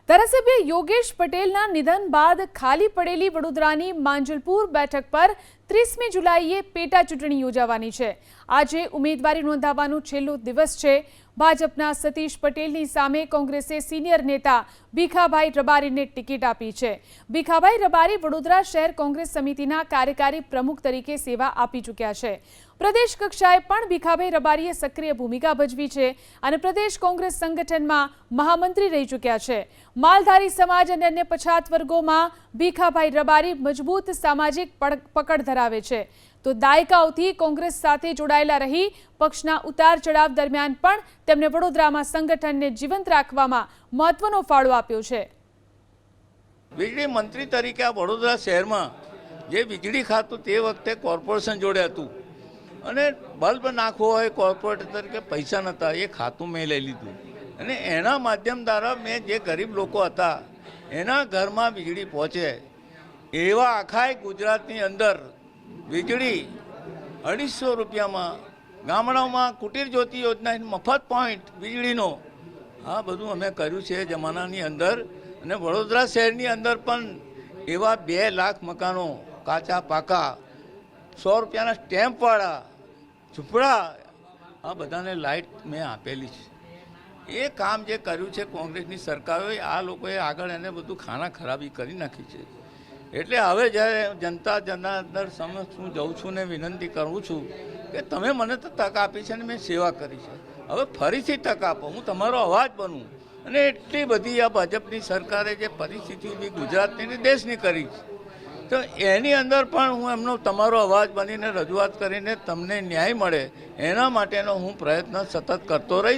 ધારાસભ્ય યોગેશ પટેલના નિધન બાદ ખાલી પડેલી વડોદરાની માંજલપુર બેઠક પર 30મી જુલાઈએ પેટા ચૂંટણી યોજાવાની છે। આજે ઉમેદવારી નોંધાવવાનો છેલ્લો દિવસ છે। ભાજપના સતીશ પટેલની સામે કોંગ્રેસે સિનિયર નેતા ભીખાભાઈ રબારીને ટિકિટ આપી છે। ભીખાભાઈ રબારી વડોદરા શહેર કોંગ્રેસ સમિતિના કાર્યકારી પ્રમુખ તરીકે સેવા આપી ચૂક્યા છે। પ્રદેશ કક્ષાએ પણ ભીખાભાઈ રબારીએ સક્રિય ભૂમિકા ભજવી છે અને પ્રદેશ કોંગ્રેસ સંગઠનમાં મહામંત્રી રહી ચૂક્યા છે। માલધારી સમાજ અને અન્ય પછાત વર્ગોમાં ભીખાભાઈ રબારી મજબૂત સામાજિક પકડ ધરાવે છે। તો દાયકાઓથી કોંગ્રેસ સાથે જોડાયેલા રહી પક્ષના ઉતાર ચઢાવ દરમિયાન પણ તેમણે વડોદરામાં સંગઠનને જીવંત રાખવામાં મહત્વનો ફાળો આપ્યો છે। વીજળી મંત્રી તરીકે આ વડોદરા શહેરમાં જે વીજળી ખાતું તે વખતે કોર્પોરેશન જોડે હતું અને બલ્બ નાખવો હોય કોર્પોરેટર તરીકે પૈસા નહોતા, એ ખાતું મેં લઈ લીધું અને એના માધ્યમ દ્વારા મેં જે ગરીબ લોકો હતા એના ઘરમાં વીજળી પહોંચે એવા આખા ગુજરાતની અંદર વીજળી 250 રૂપિયામાં ગામડાઓમાં કુટીર જ્યોતિ યોજના મફત પોઈન્ટ વીજળીનો આ બધું અમે કર્યું છે જમાનાની અંદર। અને વડોદરા શહેરની અંદર પણ એવા 2 લાખ મકાનો કાચા પાકા 100 રૂપિયાના સ્ટેમ્પવાળા ઝૂંપડા આ બધાને લાઇટ મેં આપેલી છે। એ કામ જે કર્યું છે કોંગ્રેસની સરકારોએ આ લોકોએ આગળ એને બધું ખાના ખરાબી કરી નાખી છે। એટલે હવે જ્યારે જનતા જનાર્દન સમક્ષ હું જઉં છું ને વિનંતી કરું છું કે તમે મને તો તક આપી છે ને મેં સેવા કરી છે, હવે ફરીથી તક આપો, હું તમારો અવાજ બનું। અને એટલી બધી આ ભાજપની સરકારે જે પરિસ્થિતિ ઊભી ગુજરાતની ને દેશની કરી છે તો એની અંદર પણ હું એમનો તમારો અવાજ બનીને રજૂઆત કરીને તમને ન્યાય મળે એના માટેનો હું પ્રયત્ન સતત કરતો રહીશ।